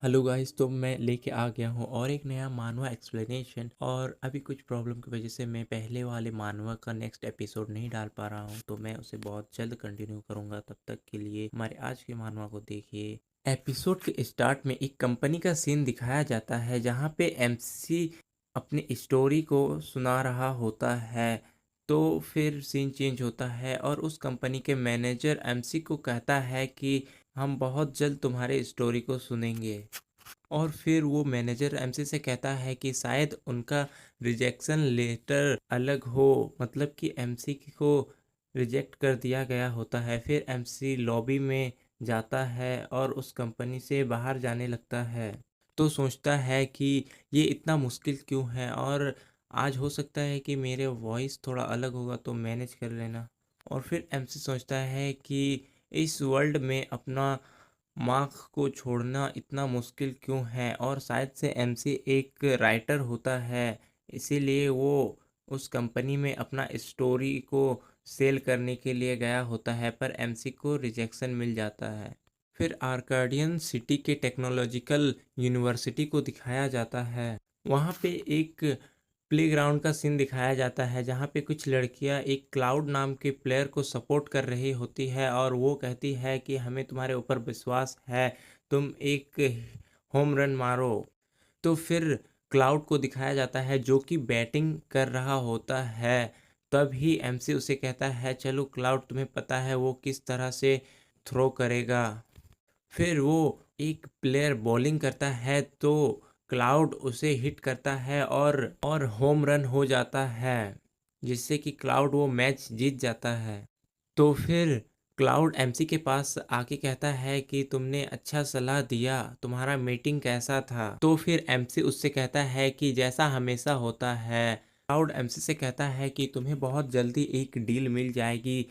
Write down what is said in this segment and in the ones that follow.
Hello guys, तो मैं लेके आ गया हूँ और एक नया मानवा एक्सप्लेनेशन। और अभी कुछ प्रॉब्लम की वजह से मैं पहले वाले मानवा का नेक्स्ट एपिसोड नहीं डाल पा रहा हूँ, तो मैं उसे बहुत जल्द कंटिन्यू करूँगा। तब तक के लिए हमारे आज के मानवा को देखिए। एपिसोड के स्टार्ट में एक कंपनी का सीन दिखाया जाता है जहाँ पे एमसी अपनी स्टोरी को सुना रहा होता है। तो फिर सीन चेंज होता है और उस कंपनी के मैनेजर एमसी को कहता है कि हम बहुत जल्द तुम्हारे स्टोरी को सुनेंगे। और फिर वो मैनेजर एमसी से कहता है कि शायद उनका रिजेक्शन लेटर अलग हो, मतलब कि एमसी को रिजेक्ट कर दिया गया होता है। फिर एमसी लॉबी में जाता है और उस कंपनी से बाहर जाने लगता है। तो सोचता है कि ये इतना मुश्किल क्यों है, और आज हो सकता है कि मेरे वॉइस थोड़ा अलग होगा तो मैनेज कर लेना। और फिर एमसी सोचता है कि इस वर्ल्ड में अपना मार्क को छोड़ना इतना मुश्किल क्यों है, और शायद से एमसी एक राइटर होता है, इसीलिए वो उस कंपनी में अपना स्टोरी को सेल करने के लिए गया होता है, पर एमसी को रिजेक्शन मिल जाता है। फिर आर्काडियन सिटी के टेक्नोलॉजिकल यूनिवर्सिटी को दिखाया जाता है। वहाँ पे एक प्लेग्राउंड का सीन दिखाया जाता है जहाँ पे कुछ लड़कियाँ एक क्लाउड नाम के प्लेयर को सपोर्ट कर रही होती है, और वो कहती है कि हमें तुम्हारे ऊपर विश्वास है, तुम एक होम रन मारो। तो फिर क्लाउड को दिखाया जाता है जो कि बैटिंग कर रहा होता है। तभी एमसी उसे कहता है, चलो क्लाउड, तुम्हें पता है वो किस तरह से थ्रो करेगा। फिर वो एक प्लेयर बॉलिंग करता है तो क्लाउड उसे हिट करता है और होम रन हो जाता है, जिससे कि क्लाउड वो मैच जीत जाता है। तो फिर क्लाउड एमसी के पास आके कहता है कि तुमने अच्छा सलाह दिया, तुम्हारा मीटिंग कैसा था। तो फिर एमसी उससे कहता है कि जैसा हमेशा होता है। क्लाउड एमसी से कहता है कि तुम्हें बहुत जल्दी एक डील मिल जाएगी,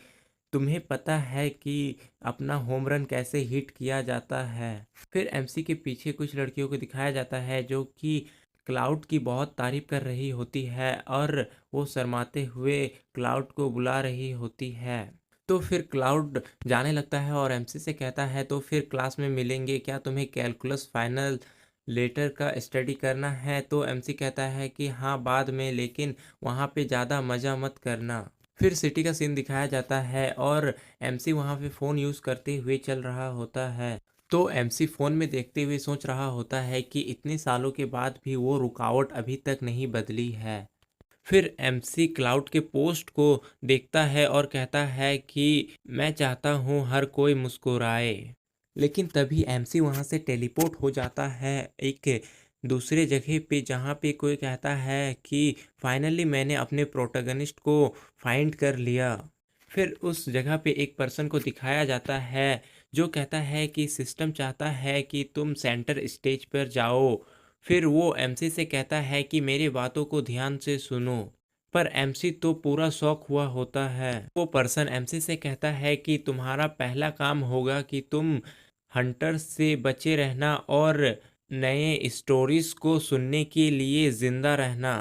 तुम्हें पता है कि अपना होम रन कैसे हिट किया जाता है। फिर एमसी के पीछे कुछ लड़कियों को दिखाया जाता है जो कि क्लाउड की बहुत तारीफ कर रही होती है, और वो शर्माते हुए क्लाउड को बुला रही होती है। तो फिर क्लाउड जाने लगता है और एमसी से कहता है, तो फिर क्लास में मिलेंगे क्या, तुम्हें कैलकुलस फाइनल लेटर का स्टडी करना है। तो एमसी कहता है कि हाँ बाद में, लेकिन वहाँ पे ज़्यादा मज़ा मत करना। फिर सिटी का सीन दिखाया जाता है और एमसी वहाँ पे फ़ोन यूज़ करते हुए चल रहा होता है। तो एमसी फ़ोन में देखते हुए सोच रहा होता है कि इतने सालों के बाद भी वो रुकावट अभी तक नहीं बदली है। फिर एमसी क्लाउड के पोस्ट को देखता है और कहता है कि मैं चाहता हूँ हर कोई मुस्कुराए। लेकिन तभी एमसी वहाँ से टेलीपोर्ट हो जाता है एक दूसरे जगह पे, जहाँ पे कोई कहता है कि फाइनली मैंने अपने प्रोटोगनिस्ट को फाइंड कर लिया। फिर उस जगह पे एक पर्सन को दिखाया जाता है जो कहता है कि सिस्टम चाहता है कि तुम सेंटर स्टेज पर जाओ। फिर वो एमसी से कहता है कि मेरी बातों को ध्यान से सुनो, पर एमसी तो पूरा शौक हुआ होता है। वो पर्सन एमसी से कहता है कि तुम्हारा पहला काम होगा कि तुम हंटर से बचे रहना और नए स्टोरीज को सुनने के लिए जिंदा रहना।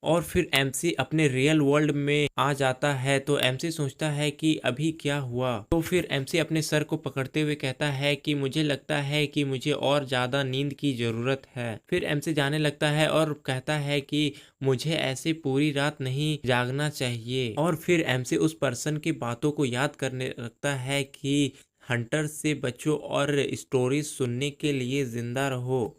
और फिर एमसी अपने रियल वर्ल्ड में आ जाता है, तो एमसी सोचता है कि अभी क्या हुआ। तो फिर एमसी अपने सर को पकड़ते हुए कहता है कि मुझे लगता है कि मुझे और ज़्यादा नींद की ज़रूरत है। फिर एमसी जाने लगता है और कहता है कि मुझे ऐसे पूरी रात नहीं जागना चाहिए। और फिर एमसी उस पर्सन की बातों को याद करने लगता है कि हंटर से बचो और स्टोरीज सुनने के लिए ज़िंदा रहो।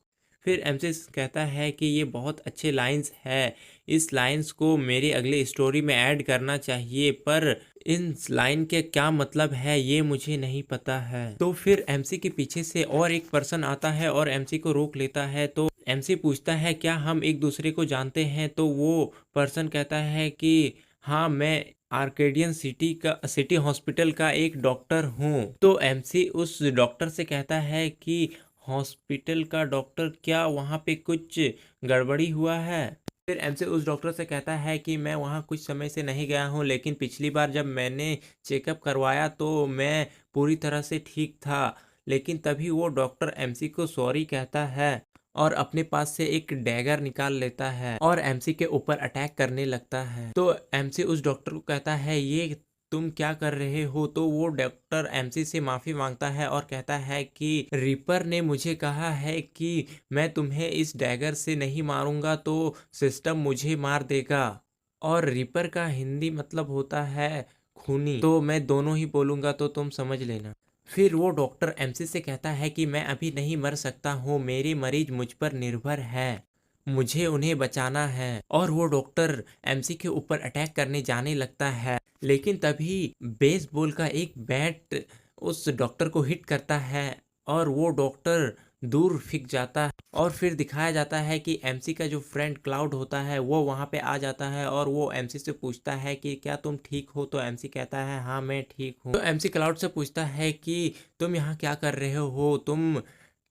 फिर एमसी कहता है कि ये बहुत अच्छे लाइंस है, इस लाइंस को मेरी अगली स्टोरी में ऐड करना चाहिए, पर इन लाइन के क्या मतलब है ये मुझे नहीं पता है। तो फिर एमसी के पीछे से और एक पर्सन आता है और एमसी को रोक लेता है। तो एमसी पूछता है क्या हम एक दूसरे को जानते हैं। तो वो पर्सन कहता है कि हाँ, मैं आर्केडियन सिटी हॉस्पिटल का एक डॉक्टर हूँ। तो एमसी उस डॉक्टर से कहता है कि हॉस्पिटल का डॉक्टर, क्या वहाँ पे कुछ गड़बड़ी हुआ है। फिर एमसी उस डॉक्टर से कहता है कि मैं वहाँ कुछ समय से नहीं गया हूँ, लेकिन पिछली बार जब मैंने चेकअप करवाया तो मैं पूरी तरह से ठीक था। लेकिन तभी वो डॉक्टर एमसी को सॉरी कहता है और अपने पास से एक डैगर निकाल लेता है और एमसी के ऊपर अटैक करने लगता है। तो एमसी उस डॉक्टर को कहता है, ये तुम क्या कर रहे हो। तो वो डॉक्टर एमसी से माफ़ी मांगता है और कहता है कि रिपर ने मुझे कहा है कि मैं तुम्हें इस डैगर से नहीं मारूंगा तो सिस्टम मुझे मार देगा। और रिपर का हिंदी मतलब होता है खूनी, तो मैं दोनों ही बोलूँगा तो तुम समझ लेना। फिर वो डॉक्टर एमसी से कहता है कि मैं अभी नहीं मर सकता हूँ, मेरे मरीज मुझ पर निर्भर है, मुझे उन्हें बचाना है। और वो डॉक्टर एमसी के ऊपर अटैक करने जाने लगता है, लेकिन तभी बेसबॉल का एक बैट उस डॉक्टर को हिट करता है और वो डॉक्टर दूर फेंक जाता है। और फिर दिखाया जाता है कि एमसी का जो फ्रेंड क्लाउड होता है वो वहाँ पे आ जाता है और वो एमसी से पूछता है कि क्या तुम ठीक हो। तो एमसी कहता है हाँ मैं ठीक हूँ। तो एमसी क्लाउड से पूछता है कि तुम यहाँ क्या कर रहे हो, तुम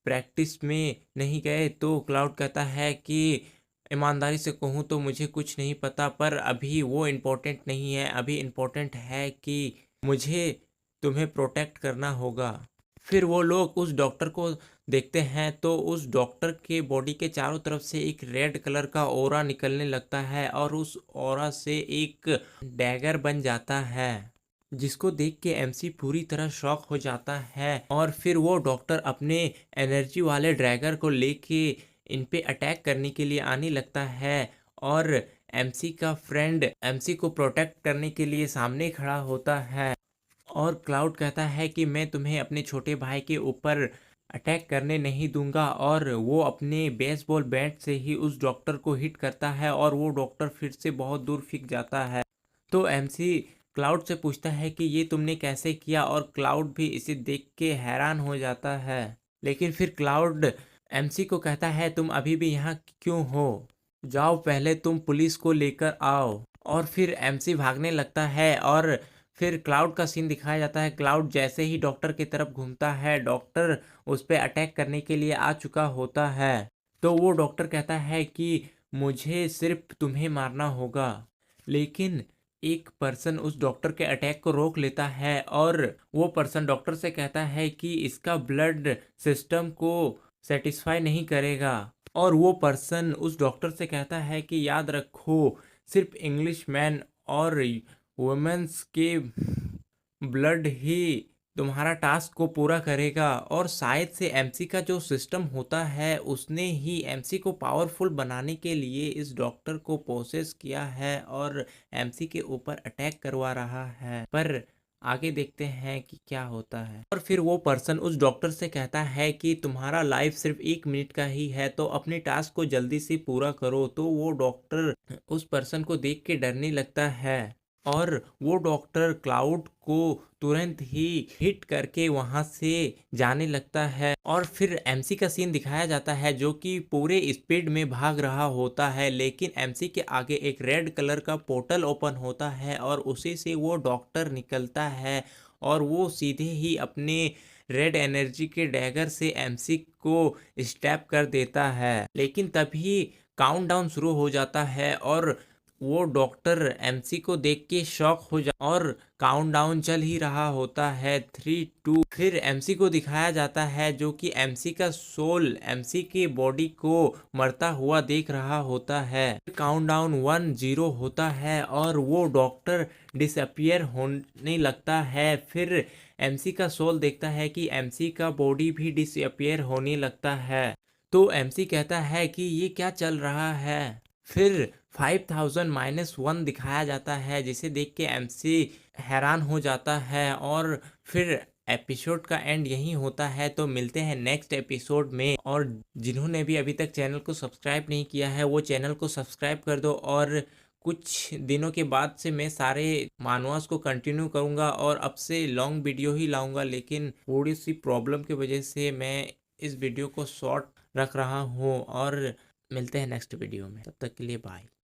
प्रैक्टिस में नहीं गए। तो क्लाउड कहता है कि ईमानदारी से कहूँ तो मुझे कुछ नहीं पता, पर अभी वो इम्पोर्टेंट नहीं है, अभी इम्पोर्टेंट है कि मुझे तुम्हें प्रोटेक्ट करना होगा। फिर वो लोग उस डॉक्टर को देखते हैं तो उस डॉक्टर के बॉडी के चारों तरफ से एक रेड कलर का ऑरा निकलने लगता है और उस ऑरा से एक डैगर बन जाता है, जिसको देख के एमसी पूरी तरह शॉक हो जाता है। और फिर वो डॉक्टर अपने एनर्जी वाले ड्रैगर को लेके इन पे अटैक करने के लिए आने लगता है और एमसी का फ्रेंड एमसी को प्रोटेक्ट करने के लिए सामने खड़ा होता है। और क्लाउड कहता है कि मैं तुम्हें अपने छोटे भाई के ऊपर अटैक करने नहीं दूंगा, और वो अपने बेसबॉल बैट से ही उस डॉक्टर को हिट करता है और वो डॉक्टर फिर से बहुत दूर फेंक जाता है। तो एमसी क्लाउड से पूछता है कि ये तुमने कैसे किया, और क्लाउड भी इसे देख के हैरान हो जाता है। लेकिन फिर क्लाउड एमसी को कहता है तुम अभी भी यहाँ क्यों हो, जाओ पहले तुम पुलिस को लेकर आओ। और फिर एमसी भागने लगता है और फिर क्लाउड का सीन दिखाया जाता है। क्लाउड जैसे ही डॉक्टर की तरफ घूमता है, डॉक्टर उस पर अटैक करने के लिए आ चुका होता है। तो वो डॉक्टर कहता है कि मुझे सिर्फ तुम्हें मारना होगा, लेकिन एक पर्सन उस डॉक्टर के अटैक को रोक लेता है और वो पर्सन डॉक्टर से कहता है कि इसका ब्लड सिस्टम को सेटिस्फाई नहीं करेगा। और वो पर्सन उस डॉक्टर से कहता है कि याद रखो, सिर्फ इंग्लिश मैन और वुमेन्स के ब्लड ही तुम्हारा टास्क को पूरा करेगा। और शायद से एमसी का जो सिस्टम होता है उसने ही एमसी को पावरफुल बनाने के लिए इस डॉक्टर को प्रोसेस किया है और एमसी के ऊपर अटैक करवा रहा है। पर आगे देखते हैं कि क्या होता है। और फिर वो पर्सन उस डॉक्टर से कहता है कि तुम्हारा लाइफ सिर्फ 1 मिनट का ही है, तो अपने टास्क को जल्दी से पूरा करो। तो वो डॉक्टर उस पर्सन को देख के डरने लगता है और वो डॉक्टर क्लाउड को तुरंत ही हिट करके वहां से जाने लगता है। और फिर एमसी का सीन दिखाया जाता है जो कि पूरे स्पीड में भाग रहा होता है, लेकिन एमसी के आगे एक रेड कलर का पोर्टल ओपन होता है और उसी से वो डॉक्टर निकलता है और वो सीधे ही अपने रेड एनर्जी के डैगर से एमसी को स्टैप कर देता है। लेकिन तभी काउंटडाउन शुरू हो जाता है और वो डॉक्टर एमसी को देख के शॉक हो जा और काउंटडाउन चल ही रहा होता है 3-2। फिर एमसी को दिखाया जाता है जो कि एमसी का सोल एमसी के बॉडी को मरता हुआ देख रहा होता है। काउंटडाउन 1-0 होता है और वो डॉक्टर डिसअपियर होने लगता है। फिर एमसी का सोल देखता है कि एमसी का बॉडी भी डिसअपियर होने लगता है। तो एमसी कहता है कि ये क्या चल रहा है। फिर 5000-1 दिखाया जाता है, जिसे देख के एमसी हैरान हो जाता है और फिर एपिसोड का एंड यही होता है। तो मिलते हैं नेक्स्ट एपिसोड में, और जिन्होंने भी अभी तक चैनल को सब्सक्राइब नहीं किया है वो चैनल को सब्सक्राइब कर दो। और कुछ दिनों के बाद से मैं सारे मानवास को कंटिन्यू करूँगा और अब से लॉन्ग वीडियो ही लाऊंगा, लेकिन थोड़ी सी प्रॉब्लम की वजह से मैं इस वीडियो को शॉर्ट रख रहा हूँ। और मिलते हैं नेक्स्ट वीडियो में, तब तक के लिए बाय।